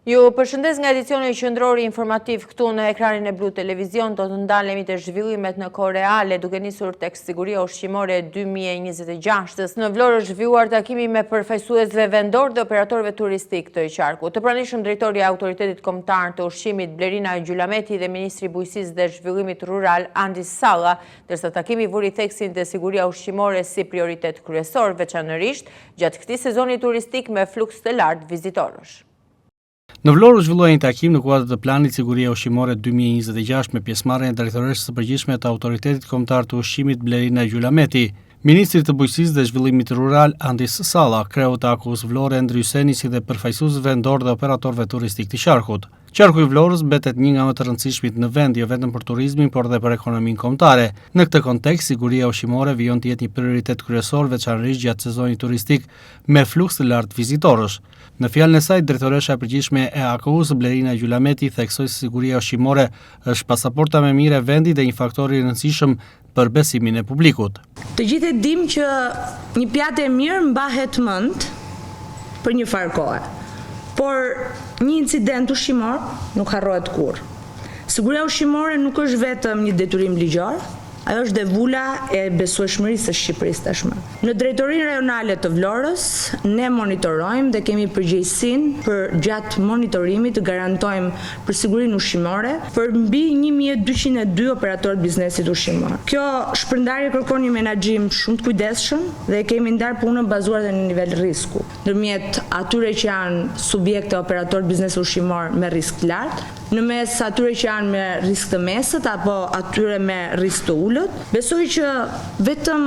Ju përshëndes nga edicioni qendror informativ këtu në ekranin e Blu Televizion. Do të ndalemi te zhvillimet në kohë reale duke nisur tek siguria ushqimore 2026. Në Vlorë është zhvilluar takimi me përfaqësuesve vendor dhe operatorëve turistik të qarkut. Të pranishëm drejtori i Autoritetit Kombëtar të Ushqimit Blerina Gjulameti dhe ministri i Bujqësisë dhe Zhvillimit Rural Andis Salla, ndërsa takimi vuri theksin te siguria ushqimore si prioritet kryesor, veçanërisht gjatë këtij sezoni turistik me fluks të lartë vizitorësh. Në Vlorë zhvilloi një takim në kuadër të planit Siguria Ushqimore 2026 me pjesëmarrjen e drejtoreshës së përgjithshme të Autoritetit Kombëtar të Ushqimit Blerina Gjulameti, ministri të Bujqësisë dhe Zhvillimit Rural Andis Salla, kreu të AKUS Vlorë Endry Yseni si dhe përfaqësues vendor dhe operatorëve turistik të qarkut. Qarku i Vlorës mbetet një nga më të rëndësishmit në vend, jo vetëm për turizmin, por dhe për ekonominë kombëtare. Në këtë kontekst, siguria ushqimore vijon të jetë një prioritet kryesor, veçanërisht gjatë sezonit turistik me fluks të lartë vizitorësh. Në fjalën e saj, drejtoresha e përgjithshme e AKU-s Blerina Gjulameti theksoi se siguria ushqimore është pasaporta më e mirë e vendit dhe një faktor i rëndësishëm për besimin e publikut. Të gjithë e dim që një pjatë e mirë mbahet mend për një farë kohe. Por një incident ushqimor nuk harrohet kurrë. Siguria ushqimore nuk është vetëm një detyrim ligjor, ajo është devula e besueshmërisë së Shqipërisë tashmë. Në Drejtorinë Rajonale të Vlorës ne monitorojmë dhe kemi përgjegjësinë për gjatë monitorimit të garantojmë për sigurinë ushqimore për mbi 1202 operatorë biznesit ushqimor. Kjo shpërndarje kërkon një menaxhim shumë të kujdesshëm dhe kemi ndarë punën bazuar në nivel risku, ndërmjet atyre që janë subjekte operatorë biznesit ushqimor me risk të lartë, në mes atyre që janë me risk të mesët apo atyre me risk të ulët. Besoj që vetëm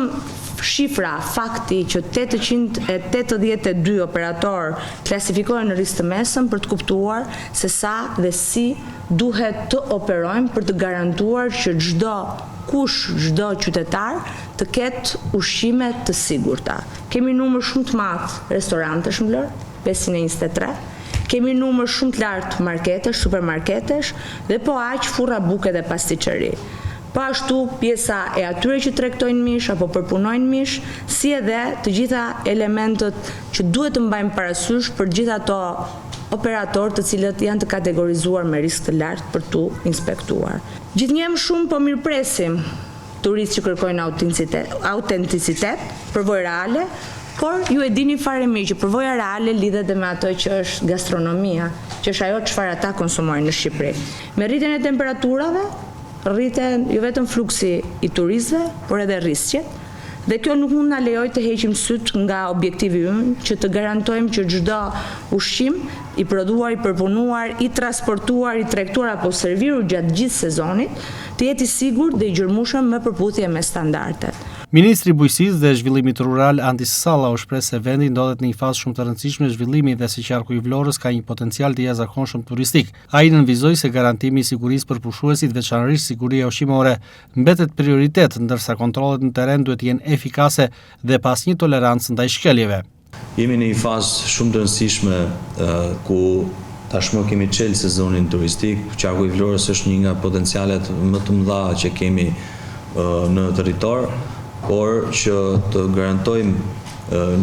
shifra, fakti që 882 operator klasifikohen në risk të mesëm për të kuptuar se sa dhe si duhet të operojmë për të garantuar që çdo qytetar të ketë ushqime të sigurta. Kemi numër shumë të madh restorantesh në Vlorë, 523. Kemi numër shumë të lartë marketesh, supermarketesh dhe po aq furra buke dhe pasticeri. Po ashtu pjesa e atyre që tregtojnë mish apo përpunojnë mish, si edhe të gjitha elementët që duhet të mbajmë parasysh për gjitha ato operatorë të cilët janë të kategorizuar me risk të lartë për tu inspektuar. Gjithnjëherë shumë po mirëpresim turistë që kërkojnë autenticitet, përvojë reale, por ju e dini fare mirë që përvoja reale lidhet dhe me ato që është gastronomia, që është ajo çfarë ata konsumojnë në Shqipëri. Me rritjen e temperaturave, rriten jo vetëm fluksi i turistëve, por edhe rrezikët. Dhe kjo nuk mund na lejoj të heqim syt nga objektivi ynë që të garantojmë që çdo ushqim i prodhuar, i përpunuar, i transportuar, i tregtuar apo serviruar gjatë gjithë sezonit të jetë i sigurt dhe i gjërmueshëm me përputhje me standardet. Ministri i Bujqësisë dhe Zhvillimit Rural Andis Salla u shpreh se vendi ndodhet në një fazë shumë të rëndësishme zhvillimi dhe se qarku i Vlorës ka një potencial të jashtëzakonshëm turistik. Ai nënvizoi se garantimi i sigurisë për pushuesit, veçanërisht siguria ushqimore, mbetet prioritet, ndërsa kontrollet në terren duhet të jenë efikase dhe pas një tolerancë ndaj shkeljeve. Jemi në një fazë shumë të rëndësishme ku tashmë kemi çel sezonin turistik. Qarku i Vlorës është një nga potencialet më të mëdha që kemi në territor, por që të garantojmë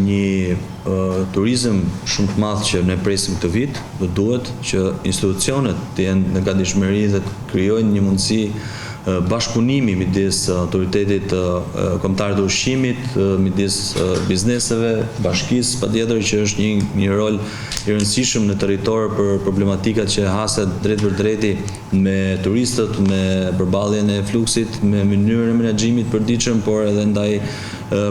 një turizëm shumë të madh që ne presim këtë vit, do duhet që institucionet të jenë në gatishmëri dhe të krijojnë një mundësi bashkëpunimi midis Autoritetit Kombëtar të Ushqimit, midis bizneseve, bashkisë, patjetër që është një rol i rëndësishëm në territor për problematikat që haset drejt për drejti me turistët, me përballjen e fluksit, me mënyrën e menaxhimit përditshëm, por edhe ndaj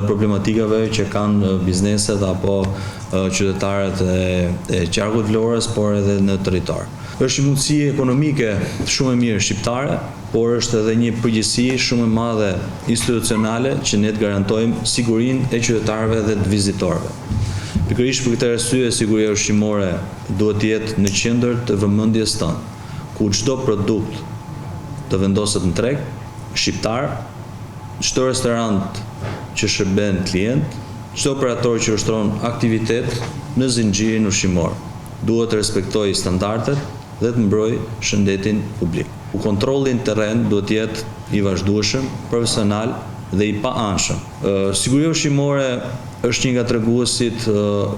problematikave që kanë bizneset apo qytetarët e qarkut Vlorës, por edhe në territor. Është një mundësi ekonomike shumë e mirë shqiptare, por është edhe një përgjegjësi shumë e madhe institucionale që ne të garantojmë sigurinë e qytetarëve dhe të vizitorëve. Pikërisht për këtë arsye, siguria ushqimore duhet të jetë në qendër të vëmendjes tonë, ku çdo produkt të vendoset në treg, shqiptar, çdo restorant që shërben klient, çdo operator që ushtron aktivitet në zinxhirin ushqimor, duhet të respektojë standardet dhe të mbrojë shëndetin publik. Kontrolli në terren duhet të jetë i vazhdueshëm, profesional dhe i paanshëm. Siguria ushqimore është një nga treguesit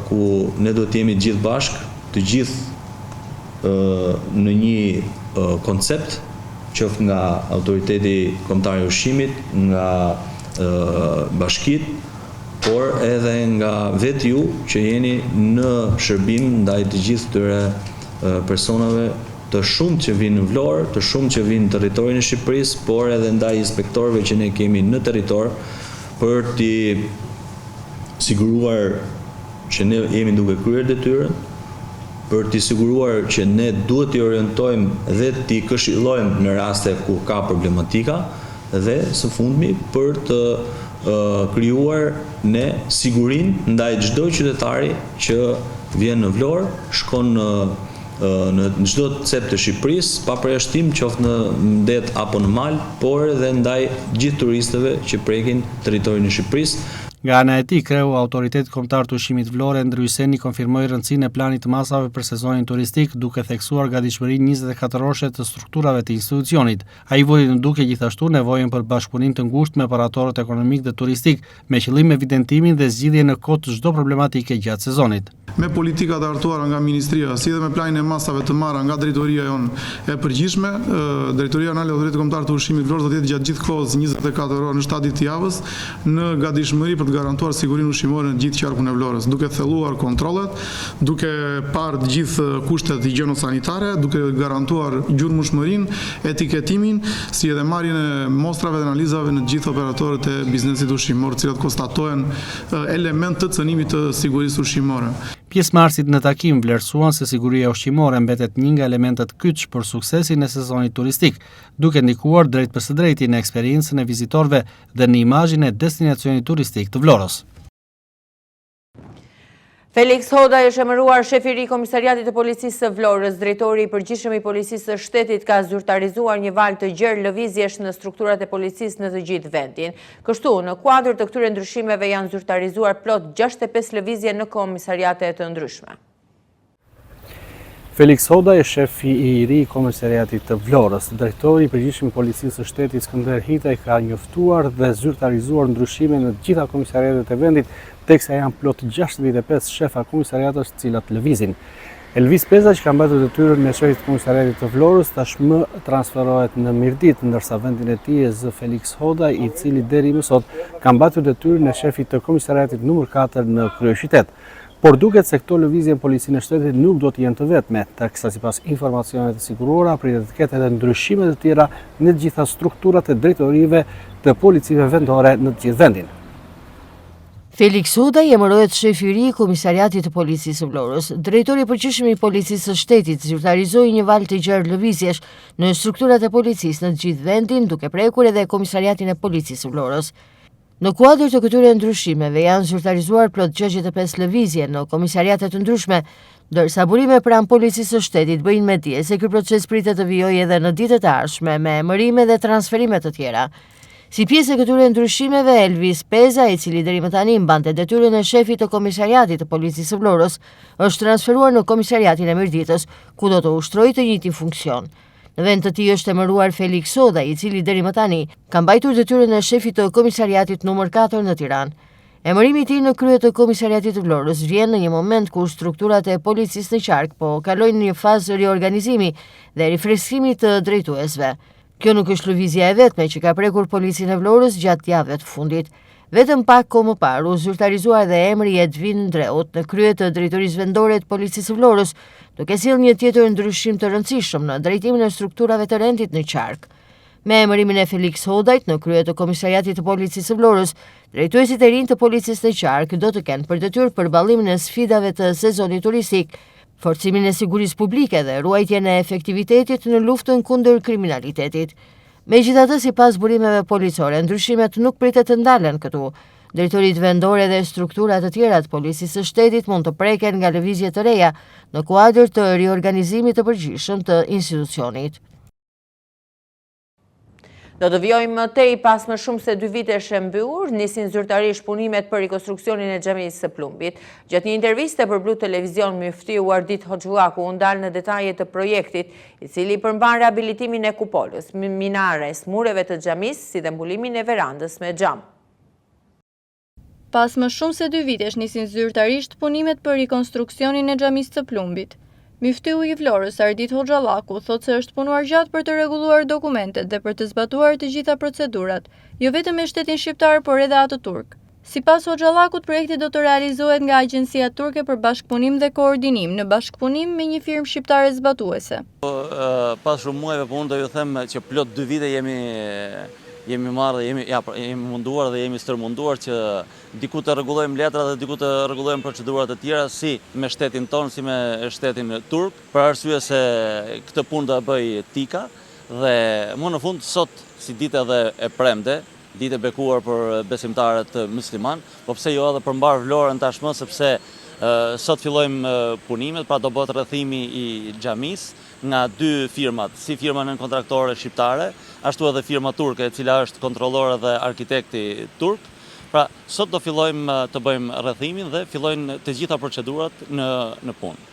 ku ne duhet të jemi gjithë bashkë, të gjithë në një koncept qoftë nga Autoriteti Kombëtar i Ushqimit, nga bashkitë, por edhe nga vetë ju që jeni në shërbim ndaj të gjithë këtyre personave të shumë që vinë në Vlorë, të shumë që vinë në territorin e Shqipërisë, por edhe ndaj inspektorëve që ne kemi në territor për t'i siguruar që ne jemi duke kryer detyrën, për t'i siguruar që ne duhet t'i orientojmë dhe t'i këshillojmë në raste ku ka problematika dhe së fundmi për të krijuar ne sigurinë ndaj çdo qytetari që vjen në Vlorë, shkon në çdo cep të Shqipërisë, pa përjashtim qoftë në det apo në mal, por edhe ndaj gjithë turistëve që prekin territorin e Shqipërisë. Nga ana e tij, kreu Autoriteti Kombëtar të Ushqimit Vlorë Endry Hyseni konfirmoi rëndësinë e planit të masave për sezonin turistik, duke theksuar gatishmërinë 24-orëshe të strukturave të institucionit. Ai vuri në duke gjithashtu nevojën për bashkëpunim të ngushtë me operatorët ekonomik dhe turistik, me qëllim evidentimin dhe zgjidhjen në kohë të çdo problematike gjatë sezonit. Me politikat e hartuara nga Ministria, si dhe me planin e masave të marra nga drejtoria jonë e përgjithshme, Drejtoria Anale e Autoritetit Kombëtar të Ushqimit Vlorë do të jetë gjatë gjithë kohës 24 orë në 7 ditë të javës në gatishmëri për të garantuar sigurinë ushqimore në gjithë qarkun e Vlorës, duke thelluar kontrollet, duke parë të gjithë kushtet higjieno-sanitare, duke garantuar gjurmëshmërinë, etiketimin, si edhe marrjen e mostrave dhe analizave në të gjithë operatorët e biznesit ushqimor, të cilat konstatojnë element të cënimit të sigurisë ushqimore. Pjesëmarrësit në takim vlerësuan se siguria ushqimore mbetet një nga elementet kyç për suksesin e sezonit turistik, duke ndikuar drejt për së drejti në eksperiencën e vizitorëve dhe në imazhin e destinacionit turistik të Vlorës. Felix Hodaj është emëruar shef i ri i Komisariatit të Policisë së Vlorës. Drejtori i përgjithshëm i Policisë së Shtetit ka zyrtarizuar një valë të gjerë lëvizjesh në strukturat e policisë në të gjithë vendin. Kështu, në kuadër të këtyre ndryshimeve janë zyrtarizuar plot 65 lëvizje në komisariate të ndryshme. Felix Hodaj është shefi i ri i Komisariatit të Vlorës. Drejtori i përgjithshëm i Policisë së Shtetit Skënder Hitaj ka njoftuar dhe zyrtarizuar ndryshime në të gjitha komisariatet e vendit, teksa janë plot 65 shefa komisariatës të cilat lëvizin. Elvis Peza, që ka mbajtur detyrën e shefit të Komisariatit të Vlorës, tashmë transferohet në Mirdit, ndërsa vendin e tij e zë Felix Hodaj, i cili deri më sot ka mbajtur detyrën e shefit të Komisariatit numër 4 në kryeqytet. Por duket se këto lëvizje në policinë e shtetit nuk do të jenë të vetme, teksa sipas informacioneve të siguruara pritet të ketë edhe ndryshime të tjera në të gjitha strukturat e drejtorive të policive vendore në të gjithë vendin. Felix Hodaj emërohet shef i ri i Komisariatit të Policisë së Vlorës. Drejtori i përgjithshëm i Policisë së Shtetit zyrtarizoi një valë të gjerë lëvizjesh në strukturat e policisë në të gjithë vendin, duke prekur edhe Komisariatin e Policisë së Vlorës. Në kuadër të këtyre ndryshimeve janë zyrtarizuar plot 65 lëvizje në komisariate të ndryshme, ndërsa burime pranë Policisë së Shtetit bëjnë me dije se ky proces pritet të vijojë edhe në ditët e ardhshme me emërime dhe transferime të tjera. Si pjesë e këtyre ndryshimeve, Elvis Peza, i cili deri më tani mbante detyrën e shefit të Komisariatit të Policisë së Vlorës, është transferuar në Komisariatin e Mirditës, ku do të ushtrojë të njëjtin funksion. Në vend të tij është emëruar Felix Hodaj, i cili deri më tani ka mbajtur detyrën e shefit të Komisariatit numër 4 në Tiranë. Emërimi i tij në krye të Komisariatit të Vlorës vjen në një moment kur strukturat e policisë në qark po kalojnë një fazë riorganizimi dhe rifreskimi të drejtuesve. Kjo nuk është lëvizja e vetme që ka prekur policinë e Vlorës gjatë javëve të fundit. Vetëm pak kohë më parë u zyrtarizua edhe emri i Edvin Ndreut në krye të drejtorisë vendore të Policisë së Vlorës, duke sjellë një tjetër ndryshim të rëndësishëm në drejtimin e strukturave të rendit në qark. Me emërimin e Felix Hodajt në krye të Komisariatit të Policisë së Vlorës, drejtuesit e rinj të policisë në qark do të kenë për detyrë përballimin e sfidave të sezonit turistik, forcimin e sigurisë publike dhe ruajtjen e efektivitetit në luftën kundër kriminalitetit. Megjithatë, sipas burimeve policore, ndryshimet nuk pritet të ndalen këtu. Drejtoritë vendore dhe struktura të tjera të Policisë së Shtetit mund të preken nga lëvizje të reja në kuadër të riorganizimit të përgjithshëm të institucionit. Do të vjojmë më tej pas më shumë se 2 vitesh e mbyllur, nisin zyrtarisht punimet për rikonstruksionin e xhamisë së Plumbit. Gjatë një interviste për Blu Televizion, myftiu Ardit Hoxhullaku u ndal në detaje të projektit, i cili përmban rehabilitimin e kupolës, minares, mureve të xhamisë, si dhe mbulimin e verandës me xham. Pas më shumë se 2 vitesh nisin zyrtarisht punimet për rikonstruksionin e xhamisë së Plumbit. Myftyu i Vlorës, Ardit Hoxhallaku, thotë se është punuar gjatë për të rregulluar dokumentet dhe për të zbatuar të gjitha procedurat, jo vetëm me shtetin shqiptar, por edhe atë turk. Sipas Hoxhallakut, projekti do të realizohet nga Agjencia Turke për Bashkëpunim dhe Koordinim në bashkëpunim me një firmë shqiptare zbatuese. Pas shumë muajve punë do ju them që plot 2 vite jemi marrë dhe jemi munduar dhe jemi stërmunduar që diku të rregullojmë letrat dhe diku të rregullojmë procedurat e tjera si me shtetin tonë, si me shtetin turk, për arsye se këtë punë do e bëj Tika dhe më në fund sot si ditë edhe e premte, ditë e bekuar për besimtarët musliman, po pse jo edhe për mbar Vlorën tashmë sepse sot fillojmë punimet, pra do bëhet rrethimi i xhamis nga 2 firmat, si firma nënkontraktore shqiptare, ashtu edhe firma turke e cila është kontrollore dhe arkitekti turk. Pra sot do fillojmë të bëjmë rrethimin dhe fillojnë të gjitha procedurat në punë.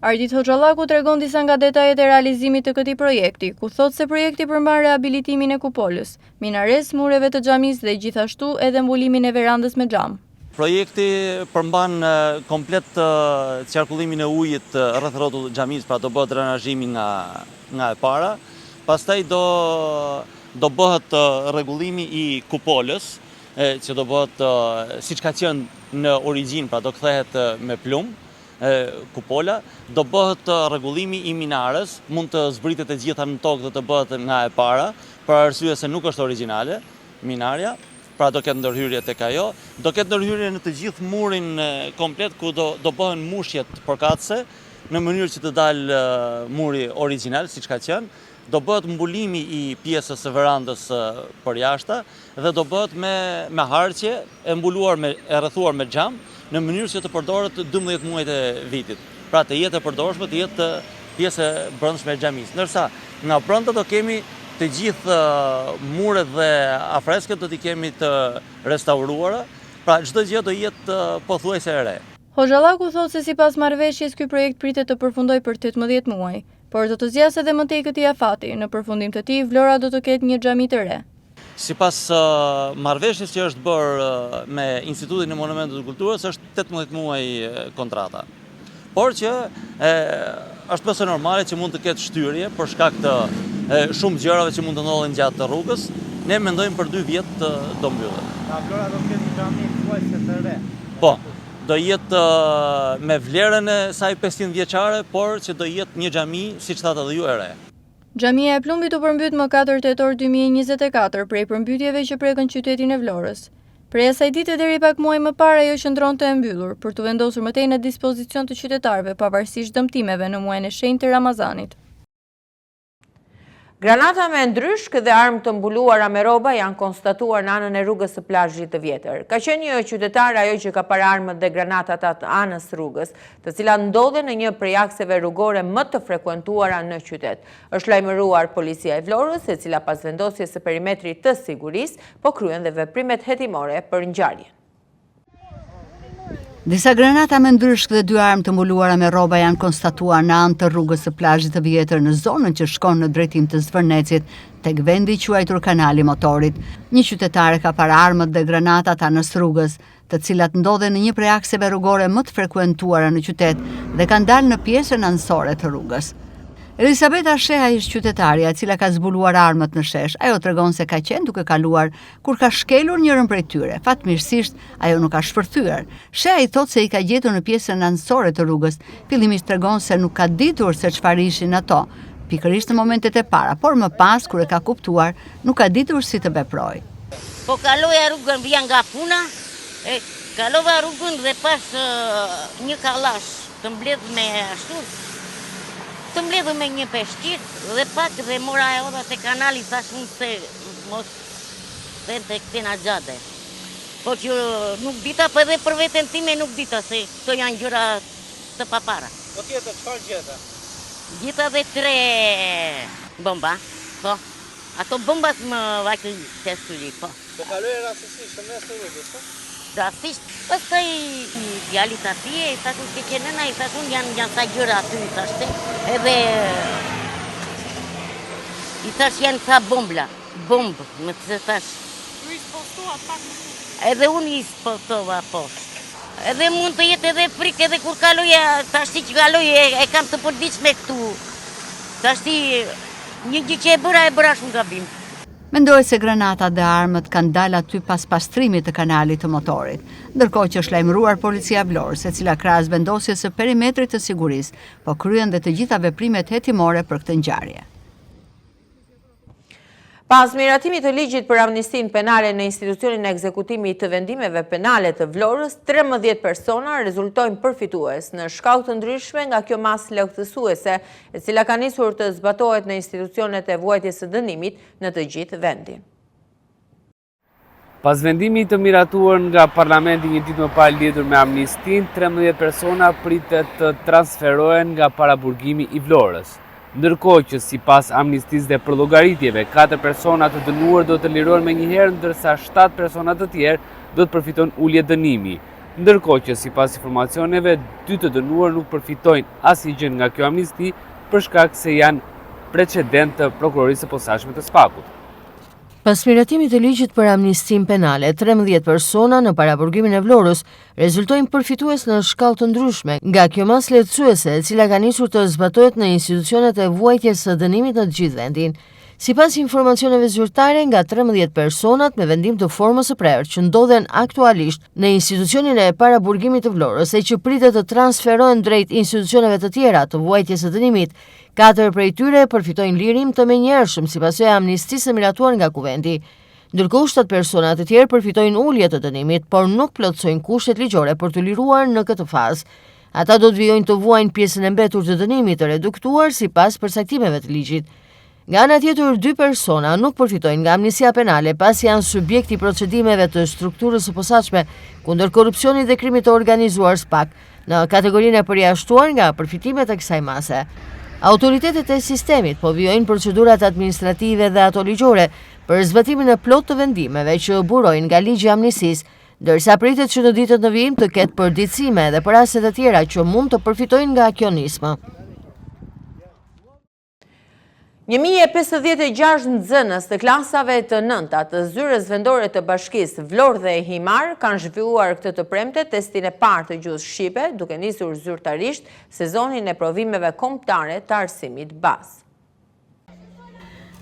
Ardit Hoxhallaku tregon disa nga detajet e realizimit të këtij projekti, ku thotë se projekti përmban rehabilitimin e kupolës, minares, mureve të xhamisë dhe gjithashtu edhe mbulimin e verandës me xham. Projekti përmban komplet qarkullimin e ujit rreth rrotullit të xhamisë, pra do bëhet drenazhimi nga e para. Pastaj do bëhet rregullimi i kupolës, që do bëhet siç ka qenë në origjinë, pra do kthehet me plumb. Kupola, do bëhet rregullimi i minares, mund të zbritet e gjitha në tokë dhe të bëhet nga e para, për arsye se nuk është origjinale minarja, pra do ketë ndërhyrje tek ajo, do ketë ndërhyrje në të gjithë murin komplet ku do bëhen mushjet përkatëse, në mënyrë që të dalë muri origjinal siç ka qenë, do bëhet mbulimi i pjesës së verandës për jashta dhe do bëhet me harqe e mbuluar e rrethuar me xham, në mënyrë që të përdoret 12 muajt e vitit. Pra të jetë e përdorshme, të jetë pjesë e brendshme e xhamisë. Ndërsa nga brenda do kemi të gjithë muret dhe afresket do t'i kemi të restauruara, pra çdo gjë do jetë pothuajse e re. Hoxhallaku thotë se sipas marrëveshjes ky projekt pritet të përfundojë për 18 muaj, por do të zgjasë edhe më tej këtij afati. Në përfundim të tij, Vlora do të ketë një xhami të re. Sipas marrëveshjes që është bërë me Institutin e Monumentet të Kulturës, është 18 muaj kontrata. Por që është mëse normale që mund të ketë shtyrje për shkak të shumë gjërave që mund të ndodhin gjatë rrugës. Ne mendojmë për 2 vjet do mbyllet. Vlora do të ketë një xhami thuajse të re. Po, do jetë me vlerën e saj 500 vjeçare, por që do jetë një xhami, siç thatë edhe ju, e re. Xhamia e Plumbit u përmbyt më 4 tetor 2024 prej përmbytjeve që prekën qytetin e Vlorës. Prej asaj dite deri pak muaj më parë ajo qëndronte e mbyllur për të vendosur më tej në dispozicion të qytetarëve pavarësisht dëmtimeve në muajin e shenjtë të Ramazanit. Granata me ndryshk dhe armë të mbuluara me rroba janë konstatuar në anën e rrugës së Plazhit të Vjetër. Ka qenë një qytetar ajo që ka parë armët dhe granatat atë anës rrugës, të cilat ndodhen në një prej akseve rrugore më të frekuentuara në qytet. Është lajmëruar policia e Vlorës, e cila pas vendosjes së perimetrit të sigurisë, po kryen dhe veprimet hetimore për ngjarjen. Disa granata me ndryshk dhe 2 armë të mbuluara me rroba janë konstatuar në anë të rrugës së Plazhit të Vjetër në zonën që shkon në drejtim të Zvërnecit, tek vendi i quajtur Kanali Motorit. Një qytetare ka parë armët dhe granatat anës rrugës, të cilat ndodhen në një prej akseve rrugore më të frekuentuara në qytet dhe kanë dalë në pjesën anësore të rrugës. Elisabeta Sheha ish qytetarja, e cila ka zbuluar armët në shesh, ajo tregon se ka qenë duke kaluar kur ka shkelur njërin prej tyre. Fatmirësisht, ajo nuk ka shpërthyer. Sheha i thot se i ka gjetur në pjesën anësore të rrugës. Fillimisht tregon se nuk ka ditur se çfarë ishin ato, pikërisht në momentet e para, por më pas kur e ka kuptuar, nuk ka ditur si të veprojë. Po kaloja rrugën via nga puna, kalova rrugën dhe pas një kallash të mbledh me ashtu. Të mbledhë me një peshqir dhe pak dhe mora e oda të kanali, thash unë se mos të këtina gjade. Po që nuk dita, për edhe për veten time nuk dita, se këto janë gjëra të papara. Po tjetër, çfarë gjeta? Gjeta dhe 3 bomba, po. Ato bombat më vajtë testuri, po. Po kaloj rastësisht në mes të rrugës, po? Rastisht, pastaj djalit atje, i thashun ke qenena, i thashun janë sa gjëra aty, i thashte, edhe i thash janë sa bombë, më të thash. Ju i spostova pak më shumë. Edhe unë i spostova poshtë. Edhe mund të jetë edhe frikë edhe kur kaloja, tashti që kaloj e kam të përditshme këtu. Tashti një gjë që e bëra shumë gabim. Mendohet se granatat dhe armët kanë dalë aty pas pastrimit të kanalit të motorit, ndërkohë që është lajmëruar policia e Vlorës, e cila krahas vendosjes së perimetrit të sigurisë, po kryen dhe të gjitha veprimet hetimore për këtë ngjarje. Pas miratimit të ligjit për amnistin penale në institucionin e ekzekutimit të vendimeve penale të Vlorës, 13 persona rezultojnë përfitues në shkallë të ndryshme nga kjo masë lehtësuese, e cila ka nisur të zbatohet në institucionet e vuajtjes së dënimit në të gjithë vendin. Pas vendimit të miratuar nga parlamenti një ditë më parë lidhur me amnistin, 13 persona pritet të transferohen nga paraburgimi i Vlorës. Ndërkohë që sipas amnistisë dhe përllogaritjeve, 4 persona të dënuar do të lirohen menjëherë, ndërsa 7 persona të tjerë do të përfitojnë ulje dënimi. Ndërkohë që sipas informacioneve, 2 të dënuar nuk përfitojnë asnjë nga kjo amnisti për shkak se janë precedent të prokurorisë së posaçme të SPAK-ut. Pas miratimit të ligjit për amnistin penale, 13 persona në paraburgimin e Vlorës rezultojnë përfitues në shkallë të ndryshme nga kjo masë lehtësuese, e cila ka nisur të zbatohet në institucionet e vuajtjes së dënimit në të gjithë vendin. Sipas informacioneve zyrtare, nga 13 personat me vendim të formës së prerë që ndodhen aktualisht në institucionin e paraburgimit të Vlorës, e që pritet të transferohen drejt institucioneve të tjera të vuajtjes së dënimit, 4 prej tyre përfitojnë lirim të menjëhershëm sipas së amnistisë së miratuar nga Kuvendi. Ndërkohë 7 persona të tjerë përfitojnë ulje të dënimit, por nuk plotësojnë kushtet ligjore për të liruar në këtë fazë. Ata do të vijojnë të vuajnë pjesën e mbetur të dënimit të reduktuar sipas përcaktimeve të ligjit. Nga ana tjetër, 2 persona nuk përfitojnë nga amnistia penale pasi janë subjekti procedimeve të strukturës së posaçme kundër korrupsionit dhe krimit të organizuar SPAK në kategorinë e përjashtuar nga përfitimet e kësaj mase. Autoritetet e sistemit po vijojnë procedurat administrative dhe ato ligjore për zbatimin e plot të vendimeve që burojnë nga ligji i amnistisë, ndërsa pritet që në ditët në vijim të ketë përditësime dhe për raste të tjera që mund të përfitojnë nga kjo nismë. 1056 nxënës të klasave të nënta të zyrës vendore të bashkisë Vlorë dhe Himar kanë zhvilluar këtë të premte testin e parë të gjuhës shqipe, duke nisur zyrtarisht sezonin e provimeve kombëtare të arsimit bazë.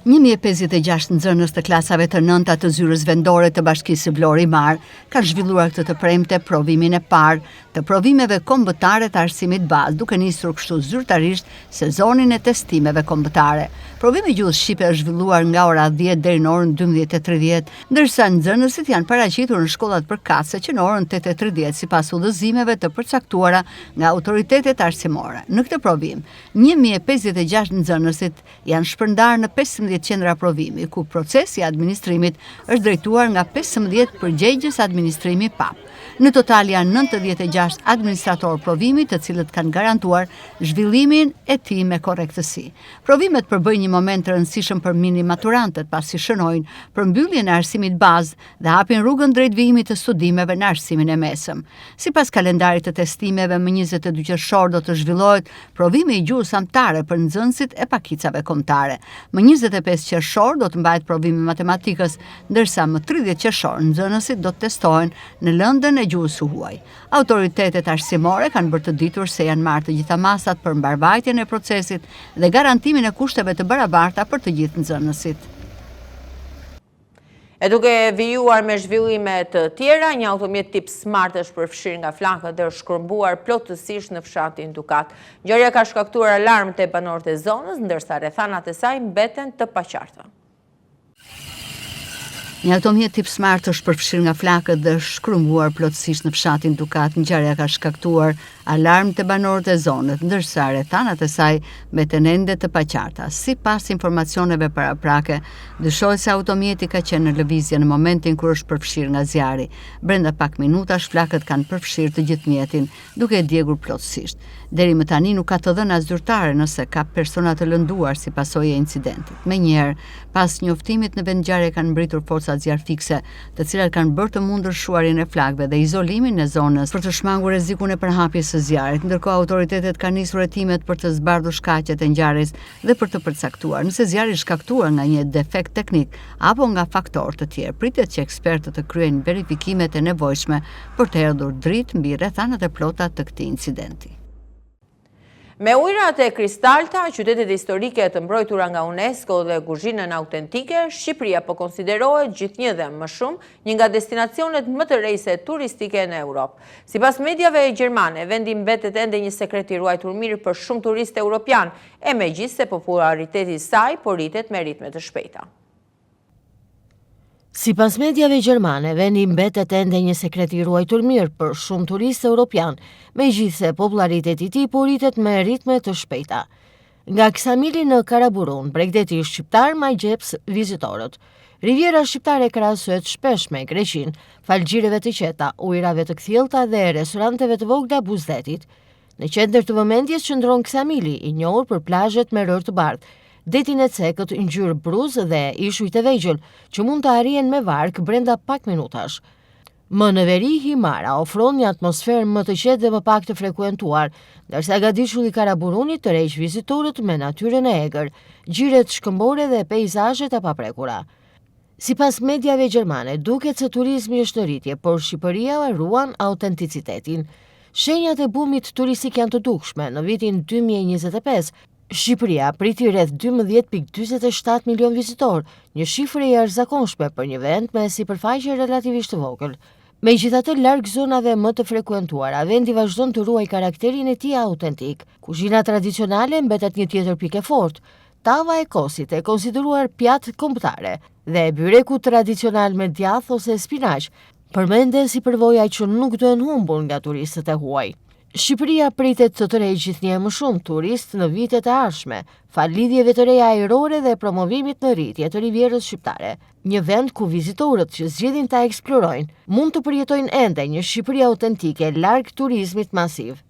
1056 nxënës të klasave të nënta të zyrës vendore të bashkisë Vlorë Himar kanë zhvilluar këtë të premte provimin e parë të provimeve kombëtare të arsimit bazë, duke nisur kështu zyrtarisht sezonin e testimeve kombëtare. Provimi i gjuhës shqipe është zhvilluar nga ora 10 deri në orën 12:30, ndërsa nxënësit janë paraqitur në shkollat përkatëse që në orën 8:30 sipas udhëzimeve të përcaktuara nga autoritetet arsimore. Në këtë provim, 1056 nxënësit janë shpërndarë në 15 qendra provimi, ku procesi i administrimit është drejtuar nga 15 përgjegjës administrimi PAP. Në total janë 96 administrator provimi, të cilët kanë garantuar zhvillimin e tij me korrektësi. Provimet përbëjnë një moment të rëndësishëm për mini maturantët, pasi shënojnë përmbylljen e arsimit bazë dhe hapin rrugën drejt vijimit të studimeve në arsimin e mesëm. Sipas kalendarit të testimeve, më 22 qershor do të zhvillohet provimi i gjuhës amtare për nxënësit e pakicave kombëtare. Më 25 qershor do të mbahet provimi i matematikës, ndërsa më 30 qershor nxënësit do të testohen në lëndën e gjuhës së huaj. Autoritetet arsimore kanë bërë të ditur se janë marrë të gjitha masat për mbarvajtjen e procesit dhe garantimin e kushteve të barabarta për të gjithë nxënësit. E duke vijuar me zhvillime të tjera, një automjet tip Smart është përfshirë nga flakët dhe është shkërmbuar plotësisht në fshatin Dukat. Ngjarja ka shkaktuar alarm te banorët e zonës, ndërsa rrethanat e saj mbeten të paqarta. Një automjet tip Smart është përfshirë nga flakët dhe është shkrumbuar plotësisht në fshatin Dukat. Ngjarja ka shkaktuar alarm te banorët e zonës, ndërsa rrethanat e saj mbeten ende të paqarta. Sipas informacioneve paraprake, dyshohet se automjeti ka qenë në lëvizje në momentin kur është përfshirë nga zjarri. Brenda pak minutash flakët kanë përfshirë të gjithë mjetin, duke e djegur plotësisht. Deri më tani nuk ka të dhëna zyrtare nëse ka persona të lënduar si pasojë e incidentit. Menjëherë, pas njoftimit në vend ngjarje kanë mbritur forcat zjarrfikse, të cilat kanë bërë të mundur shuarjen e flakëve dhe izolimin e zonës për të shmangur rrezikun e përhapjes së zjarrit, ndërkohë autoritetet kanë nisur hetimet për të zbardhur shkaqet e ngjarjes dhe për të përcaktuar nëse zjarri është shkaktuar nga një defekt teknik apo nga faktorë të tjerë. Pritet që ekspertët të kryejnë verifikimet e nevojshme për të erdhur dritë mbi rrethanat e plota të këtij incidenti. Me ujërat e Kristalta, qytetet historike të mbrojtura nga UNESCO dhe kuzhinën autentike, Shqipëria po konsiderohet gjithnjë dhe më shumë një nga destinacionet më të rejse turistike në Europë. Sipas mediave gjermane, vendi mbetet ende një sekret i ruajtur mirë për shumë turistë europian, e megjithse populariteti i saj po rritet me ritme të shpejta. Sipas mediave gjermane, vendi mbetet ende një sekret i ruajtur mirë për shumë turistë europian, megjithse populariteti i tij po rritet me ritme të shpejta. Nga Ksamili në Karaburun, Bregdeti shqiptar ma gjeps vizitorët. Riviera shqiptare krahasohet shpesh me Greqinë, falxhireve të qeta, ujrave të kthjellta dhe restoranteve të vogla buzdetit. Në qendër të vëmendjes qëndron Ksamili, i njohur për plazhet me rërë të bardhë, detin e cekët ngjyrë bruz dhe ishujt e vegjël, që mund të arrihen me vark brenda pak minutash. Më në veri, Himara ofron një atmosferë më të qetë dhe më pak të frekuentuar, ndërsa Gadishulli i Karaburunit tërheq vizitorët me natyrën e egër, xhiret shkëmbore dhe peizazhet e paprekura. Sipas mediave gjermane, duket se turizmi është në rritje, por Shqipëria ruan autenticitetin. Shenjat e bumit turistik janë të dukshme. Në vitin 2025, Shqipëria priti rreth 12.47 milion vizitor, një shifër e jashtëzakonshme për një vend me sipërfaqe relativisht të vogël. Megjithatë, larg zonave më të frekuentuara, vendi vazhdon të ruaj karakterin e tij autentik. Kuzhina tradicionale mbetet një tjetër pikë e fortë. Tava e kosit e konsideruar pjatë kombëtare dhe byreku tradicional me djath ose spinaq përmenden si përvoja që nuk duhen humbur nga turistët e huaj. Shqipëria pritet të tërheqë gjithnjë më shumë turist në vitet e ardhshme, fal lidhjeve të reja ajrore dhe promovimit në rritje të rivierës shqiptare, një vend ku vizitorët që zgjedhin ta eksplorojnë mund të përjetojnë ende një Shqipëri autentike larg turizmit masiv.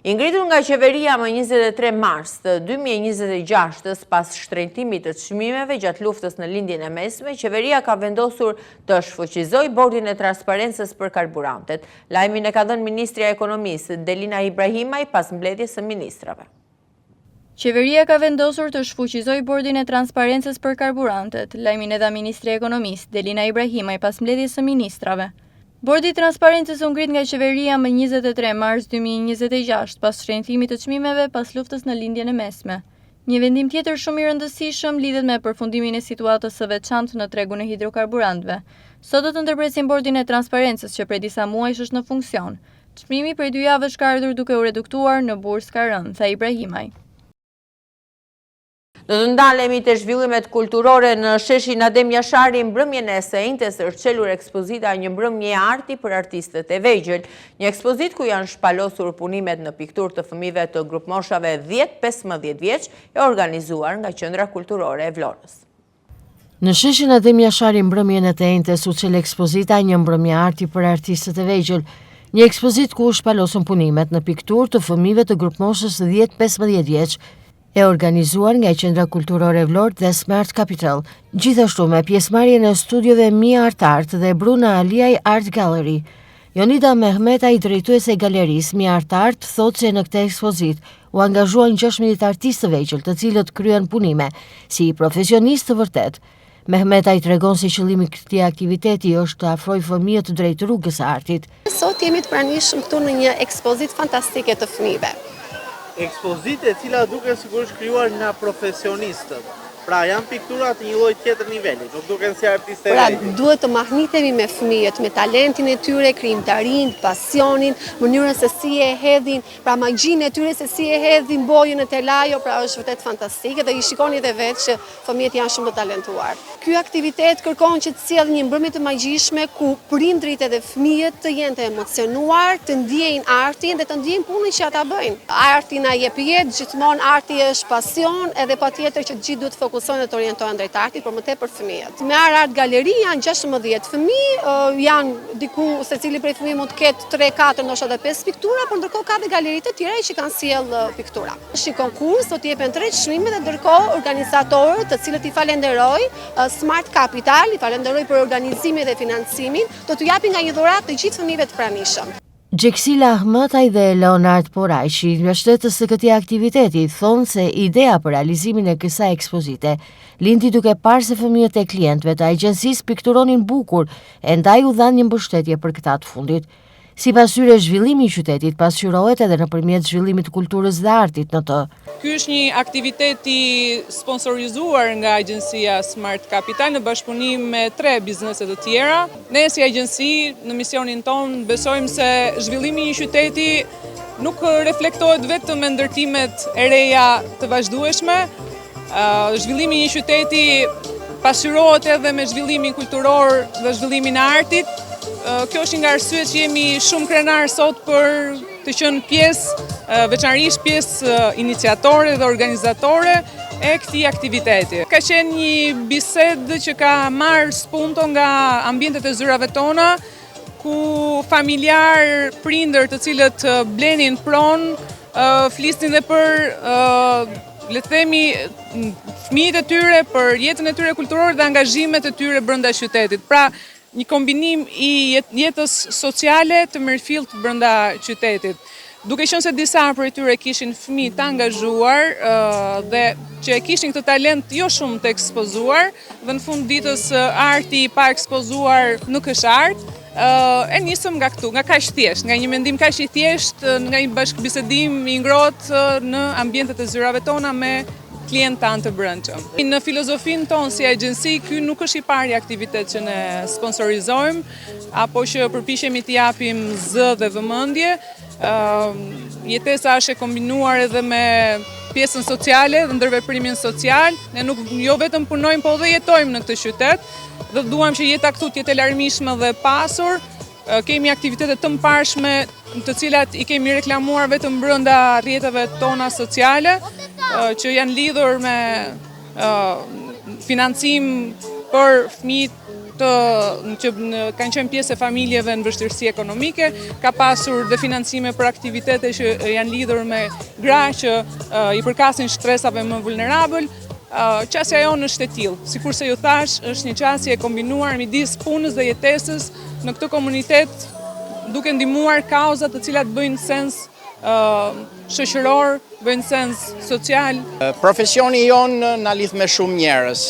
I ngritur nga qeveria më 23 mars të 2026 pas shtrejtimit të çmimeve gjatë luftës në lindjen e mesme, qeveria ka vendosur të shfuqizojë bordin e transparencës për karburantet. Lajmin e ka dhënë Ministria e Ekonomisë, Delina Ibrahimaj, pas mbledhjes së ministrave. Qeveria ka vendosur të shfuqizojë bordin e transparencës për karburantet. Lajmin e dha Ministri i Ekonomisë, Delina Ibrahimaj, pas mbledhjes së ministrave. Bordi i transparencës u ngrit nga qeveria më 23 mars 2026 pas shtrejtimit të çmimeve pas luftës në lindjen e mesme. Një vendim tjetër shumë i rëndësishëm lidhet me përfundimin e situatës së veçantë në tregun e hidrokarburantëve. Sot do të ndërpresim bordin e transparencës që prej disa muajsh është në funksion. Çmimi prej 2 javësh ka ardhur duke u reduktuar në bursë ka rënë, tha Ibrahimaj. Do të ndalemi te zhvillimet kulturore në sheshin Adem Jashari mbrëmjen e sejntes është çelur ekspozita Një mbrëmje arti për artistët e vegjël, një ekspozitë ku janë shpalosur punimet në pikturë të fëmijëve të grupmoshave 10-15 vjeç e organizuar nga Qendra Kulturore e Vlorës. Në sheshin Adem Jashari mbrëmjen e sejntes u çel ekspozita Një mbrëmje arti për artistët e vegjël, një ekspozitë ku u shpalosën punimet në pikturë të fëmijëve të grupmoshës 10-15 vjeç e organizuar nga Qendra Kulturore Vlorë dhe Smart Capital, gjithashtu me pjesëmarrjen e studiove Mia Art Art dhe Bruna Aliaj Art Gallery. Jonida Mehmetaj, drejtuese e galerisë Mia Art Art, thotë se në këtë ekspozitë u angazhuan 16 artistë të vegjël, të cilët kryen punime si profesionistë të vërtet. Mehmetaj tregon se qëllimi i këtij aktiviteti është të afrojë fëmijët drejt rrugës së artit. Sot jemi të pranishëm këtu në një ekspozitë fantastike të fëmijëve. Ekspozitë e cila duken sigurisht krijuar nga profesionistët. Pra janë piktura të një lloj tjetër niveli, nuk duken si artistë Pra vegjël. duhet të mahnitemi me fëmijët, me talentin e tyre, krijimtarinë, pasionin, mënyrën se si e hedhin, pra magjinë e tyre se si e hedhin bojën e telajo, pra është vërtet fantastike dhe i shikoni edhe vetë që fëmijët janë shumë të talentuar. Ky aktivitet kërkon që të sjellë një mbrëmje të magjishme ku prindrit edhe fëmijët të jenë të emocionuar, të ndjejnë artin dhe të ndjejnë punën që ata bëjnë. Arti na jep jetë, gjithmonë arti është pasion, edhe patjetër që të gjithë duhet të fokusohen dhe të orientohen drejt artit, por më tepër fëmijët. Me Art Gallery janë 16 fëmijë, janë diku secili prej fëmijëve mund të ketë 3-4 ndoshta edhe 5 piktura, por ndërkohë ka dhe galeri të tjera që kanë sjell piktura. Është një konkurs, do të jepen 3 çmime dhe ndërkohë organizatorët, të cilët i falenderoj, Smart Capital, i falenderoj për organizimin dhe financimin, do t'u japin nga një dhuratë të gjithë fëmijëve të pranishëm. Gjeksila Ahmataj dhe Leonard Porajshi, mbështetës të këtij aktiviteti, thonë se ideja për realizimin e kësaj ekspozite lindi duke parë se fëmijët e klientëve të agjencisë pikturonin bukur e ndaj u dhanë një mbështetje për këta të fundit. Sipas tyre, zhvillimi i qytetit pasqyrohet edhe nëpërmjet zhvillimit të kulturës dhe artit në të. Ky është një aktivitet i sponsorizuar nga agjencia Smart Capital në bashkëpunim me 3 biznese të tjera. Ne si agjenci në misionin ton besojmë se zhvillimi i një qyteti nuk reflektohet vetëm me ndërtimet e reja të vazhdueshme. Zhvillimi i një qyteti pasqyrohet edhe me zhvillimin kulturor dhe zhvillimin e artit. Kjo është nga arsyet që jemi shumë krenar sot për të qenë pjesë, veçanërisht pjesë iniciatore dhe organizatore e këtij aktiviteti. Ka qenë një bisedë që ka marrë spunto nga ambientet e zyrave tona, ku familjar, prindër të cilët blenin pronë, flisnin dhe për le të themi fëmijët e tyre, për jetën e tyre kulturore dhe angazhimet e tyre brenda qytetit. Pra, një kombinim i jetës sociale të mirëfillt brenda qytetit. Duke qenë se disa prej tyre kishin fëmijë të angazhuar dhe që kishin këtë talent jo shumë të ekspozuar, dhe në fund ditës arti pa ekspozuar nuk është art, e nisëm nga këtu, nga kaq thjesht, nga një mendim kaq i thjeshtë, nga një bashkëbisedim i ngrohtë në ambientet e zyrave tona me klient tanë të brendshëm. Në filozofinë tonë si agjenci, ky nuk është i pari aktivitet që ne sponsorizojmë, apo që përpiqemi t'i japim zë dhe vëmendje. Jetesa është e kombinuar edhe me pjesën sociale dhe ndërveprimin social. Ne nuk jo vetëm punojmë, po dhe jetojmë në këtë qytet, dhe duam që jeta këtu të jetë e larmishme dhe pasur. Kemi aktivitete të mparshme të cilat i kemi reklamuar vetëm brenda rrjeteve tona sociale, që janë lidhur me financim për fëmijët që kanë qenë pjesë e familjeve në vështirësi ekonomike, ka pasur dhe financime për aktivitete që janë lidhur me gra që i përkasin shtresave më vulnerabël. Qasja jonë është e tillë, sikurse ju thash, është një qasje e kombinuar midis punës dhe jetesës në këtë komunitet, duke ndihmuar kauza të cilat bëjnë sens shoqëror, bëjnë sens social. Profesioni jonë na lidh me shumë njerëz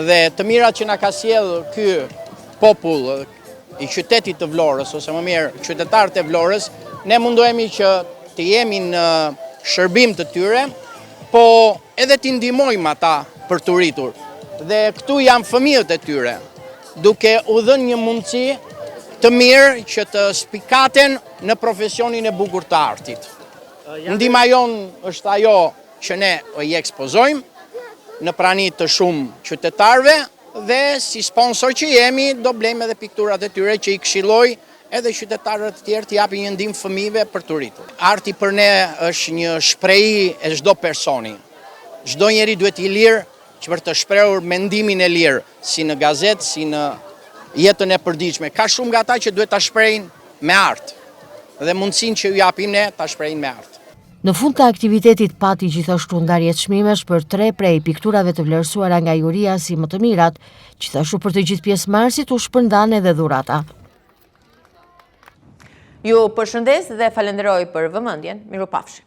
dhe të mirat që na ka sjell ky popull i qytetit të Vlorës, ose më mirë qytetarët e Vlorës, ne mundohemi që të jemi në shërbim të tyre, po edhe t'i ndihmojmë ata për të rritur. Dhe këtu janë fëmijët e tyre, duke u dhënë një mundësi të mirë që të spikaten në profesionin e bukur të artit. Ndihma jonë është ajo që ne i ekspozojmë në prani të shumë qytetarëve dhe si sponsor që jemi do blejmë edhe pikturat e tyre që i këshilloj edhe qytetarët të tjerë të japin një ndihmë fëmijëve për të rritur. Arti për ne është një shprehi e çdo personi. Çdo njeri duhet i lirë që për të shprehur mendimin e lirë, si në gazetë, si në jetën e përditshme. Ka shumë nga ata që duhet ta shprehin me art. Dhe mundësinë që ju japim ne ta shprehin me art. Në fund të aktivitetit pati gjithashtu ndarje çmimesh për 3 prej pikturave të vlerësuara nga juria si më të mirat, gjithashtu për të gjithë pjesëmarrësit u shpërndan edhe dhurata. Ju përshëndes dhe falenderoj për vëmendjen. Mirupafshi.